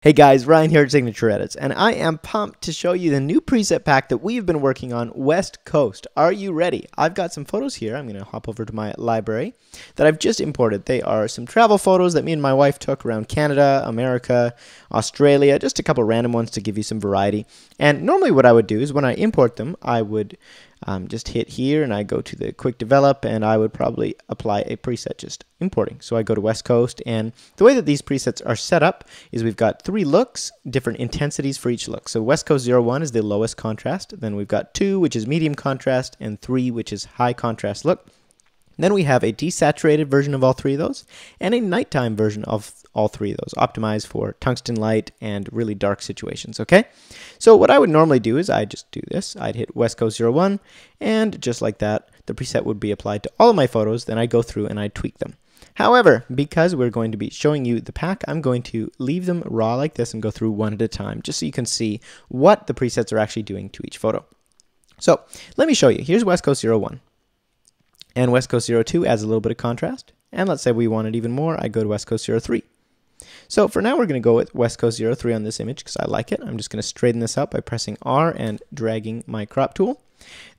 Hey guys, Ryan here at Signature Edits, and I am pumped to show you the new preset pack that we've been working on, West Coast. Are you ready? I've got some photos here. I'm going to hop over to my library that I've just imported. They are some travel photos that me and my wife took around Canada, America, Australia, just a couple random ones to give you some variety. And normally what I would do is when I import them, I would just hit here and I go to the quick develop and I would probably apply a preset just importing. So I go to West Coast, and the way that these presets are set up is we've got 3 looks, different intensities for each look. So West Coast 01 is the lowest contrast, then we've got 2 which is medium contrast, and 3 which is high contrast look. Then we have a desaturated version of all 3 of those and a nighttime version of all 3 of those, optimized for tungsten light and really dark situations, okay? So what I would normally do is I just do this. I'd hit West Coast 01, and just like that, the preset would be applied to all of my photos. Then I'd go through and I'd tweak them. However, because we're going to be showing you the pack, I'm going to leave them raw like this and go through one at a time, just so you can see what the presets are actually doing to each photo. So let me show you. Here's West Coast 01. And West Coast 02 adds a little bit of contrast. And let's say we want it even more, I go to West Coast 03. So for now we're going to go with West Coast 03 on this image because I like it. I'm just going to straighten this up by pressing R and dragging my crop tool.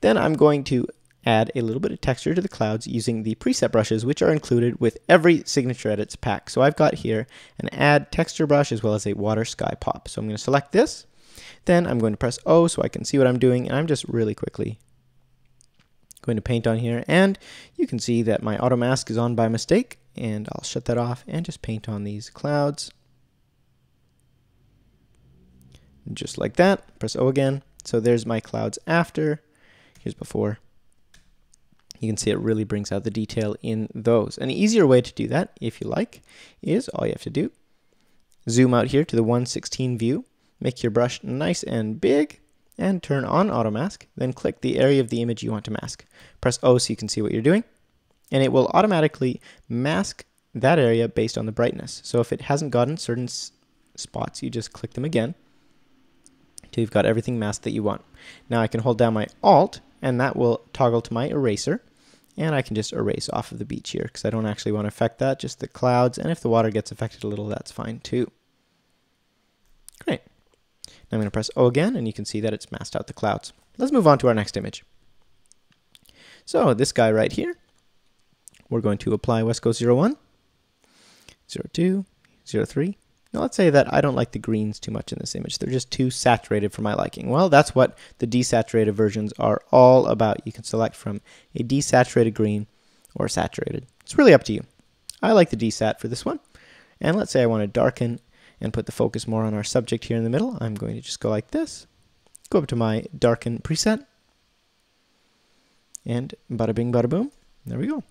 Then I'm going to add a little bit of texture to the clouds using the preset brushes, which are included with every Signature Edits pack. So I've got here an add texture brush as well as a water sky pop. So I'm going to select this. Then I'm going to press O so I can see what I'm doing, and I'm just really quickly going to paint on here, and you can see that my auto mask is on by mistake, and I'll shut that off and just paint on these clouds just like that. Press O again. So there's my clouds after. Here's before. You can see it really brings out the detail in those. An easier way to do that, if you like, is all you have to do, zoom out here to the 1/16 view, make your brush nice and big, and turn on auto mask, then click the area of the image you want to mask. Press O so you can see what you're doing, and it will automatically mask that area based on the brightness. So if it hasn't gotten certain spots, you just click them again until you've got everything masked that you want. Now I can hold down my Alt, and that will toggle to my eraser, and I can just erase off of the beach here because I don't actually want to affect that, just the clouds, and if the water gets affected a little, that's fine too. Great. Now I'm going to press O again, and you can see that it's masked out the clouds. Let's move on to our next image. So this guy right here, we're going to apply West Coast 01, 02, 03. Now let's say that I don't like the greens too much in this image. They're just too saturated for my liking. Well, that's what the desaturated versions are all about. You can select from a desaturated green or saturated. It's really up to you. I like the desat for this one. And let's say I want to darken and put the focus more on our subject here in the middle. I'm going to just go like this, go up to my darken preset, and bada bing bada boom, there we go.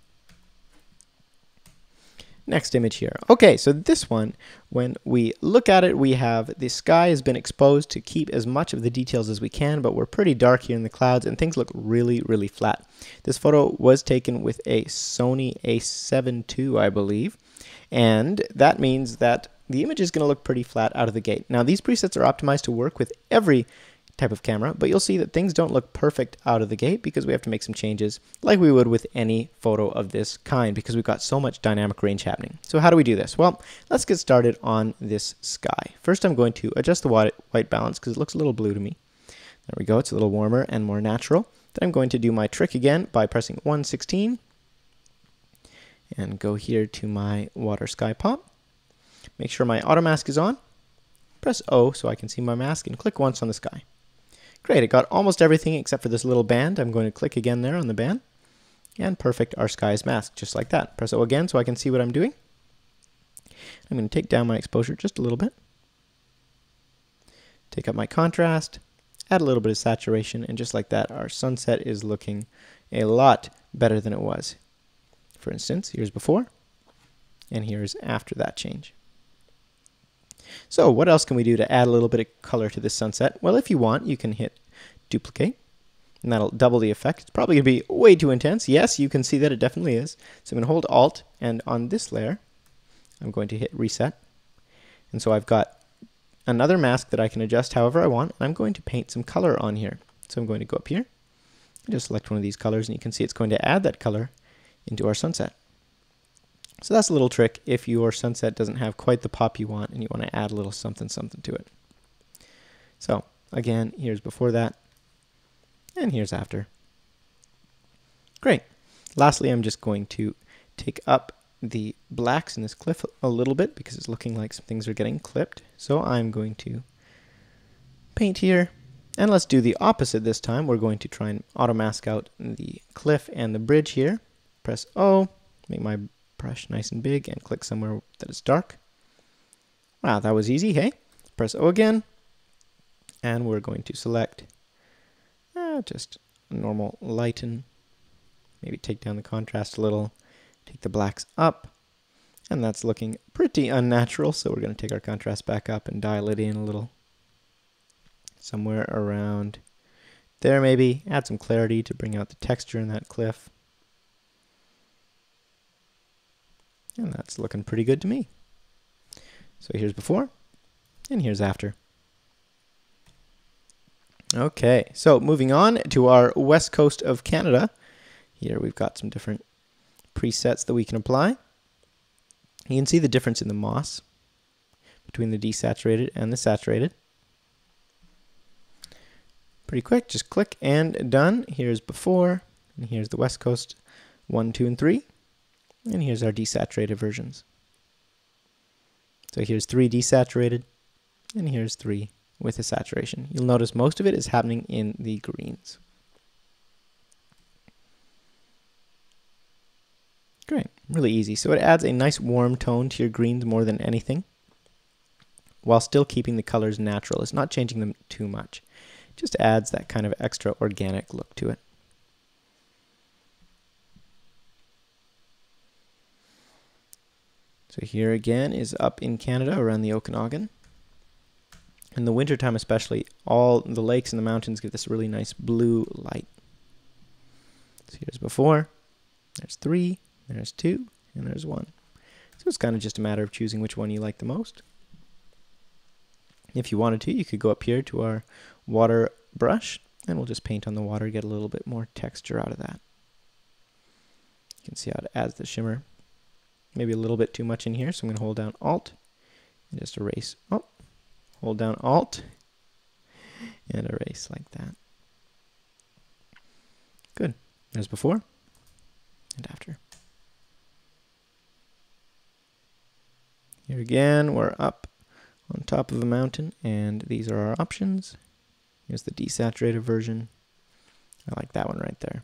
Next image here. Okay, so this one, when we look at it, we have the sky has been exposed to keep as much of the details as we can, but we're pretty dark here in the clouds and things look really, really flat. This photo was taken with a Sony a7 II, I believe, and that means that the image is going to look pretty flat out of the gate. Now these presets are optimized to work with every type of camera, but you'll see that things don't look perfect out of the gate because we have to make some changes like we would with any photo of this kind because we've got so much dynamic range happening. So how do we do this? Well, let's get started on this sky. First I'm going to adjust the white balance because it looks a little blue to me. There we go, it's a little warmer and more natural. Then I'm going to do my trick again by pressing 1/16 and go here to my water sky pop. Make sure my auto mask is on. Press O so I can see my mask and click once on the sky. Great, it got almost everything except for this little band. I'm going to click again there on the band. And perfect, our sky is masked just like that. Press O again so I can see what I'm doing. I'm going to take down my exposure just a little bit. Take up my contrast, add a little bit of saturation, and just like that, our sunset is looking a lot better than it was. For instance, here's before, and here's after that change. So what else can we do to add a little bit of color to this sunset? Well, if you want, you can hit duplicate, and that'll double the effect. It's probably going to be way too intense. Yes, you can see that it definitely is. So I'm going to hold Alt, and on this layer, I'm going to hit reset. And so I've got another mask that I can adjust however I want. I'm going to paint some color on here. So I'm going to go up here, and just select one of these colors, and you can see it's going to add that color into our sunset. So that's a little trick if your sunset doesn't have quite the pop you want and you want to add a little something something to it. So again, here's before that, and here's after. Great. Lastly, I'm just going to take up the blacks in this cliff a little bit because it's looking like some things are getting clipped. So I'm going to paint here, and let's do the opposite this time. We're going to try and auto mask out the cliff and the bridge here. Press O, make my brush nice and big, and click somewhere that is dark. Wow, that was easy, hey? Press O again, and we're going to select just a normal lighten. Maybe take down the contrast a little, take the blacks up, and that's looking pretty unnatural, so we're going to take our contrast back up and dial it in a little. Somewhere around there maybe. Add some clarity to bring out the texture in that cliff. And that's looking pretty good to me. So here's before, and here's after. Okay, so moving on to our west coast of Canada. Here we've got some different presets that we can apply. You can see the difference in the moss between the desaturated and the saturated. Pretty quick, just click and done. Here's before, and here's the west coast 1, 2, and 3. And here's our desaturated versions. So here's 3 desaturated, and here's 3 with a saturation. You'll notice most of it is happening in the greens. Great, really easy. So it adds a nice warm tone to your greens more than anything, while still keeping the colors natural. It's not changing them too much. It just adds that kind of extra organic look to it. So here again is up in Canada around the Okanagan. In the wintertime especially, all the lakes and the mountains give this really nice blue light. So here's before, there's 3, there's 2, and there's 1. So it's kind of just a matter of choosing which one you like the most. If you wanted to, you could go up here to our water brush, and we'll just paint on the water, get a little bit more texture out of that. You can see how it adds the shimmer. Maybe a little bit too much in here, so I'm going to hold down Alt and just erase. Oh, hold down Alt and erase like that. Good. There's before and after. Here again, we're up on top of a mountain, and these are our options. Here's the desaturated version. I like that one right there.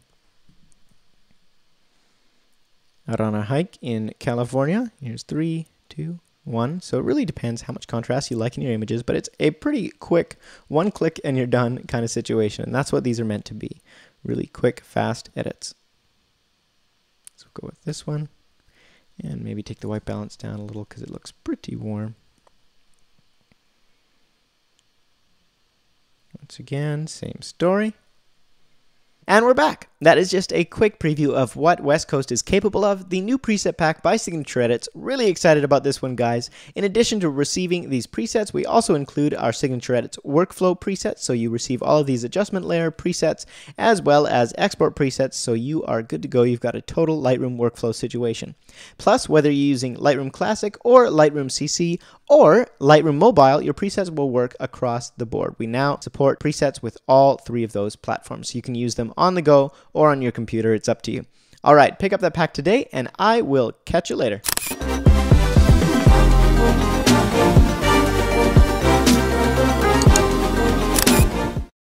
Out on a hike in California, here's 3, 2, 1. So it really depends how much contrast you like in your images, but it's a pretty quick one click and you're done kind of situation, and that's what these are meant to be. Really quick, fast edits. So we'll go with this one, and maybe take the white balance down a little because it looks pretty warm. Once again, same story. And we're back. That is just a quick preview of what West Coast is capable of. The new preset pack by Signature Edits. Really excited about this one, guys. In addition to receiving these presets, we also include our Signature Edits workflow presets. So you receive all of these adjustment layer presets as well as export presets. So you are good to go. You've got a total Lightroom workflow situation. Plus, whether you're using Lightroom Classic or Lightroom CC or Lightroom Mobile, your presets will work across the board. We now support presets with all 3 of those platforms. So you can use them on the go or on your computer. It's up to you. All right, pick up that pack today, and I will catch you later.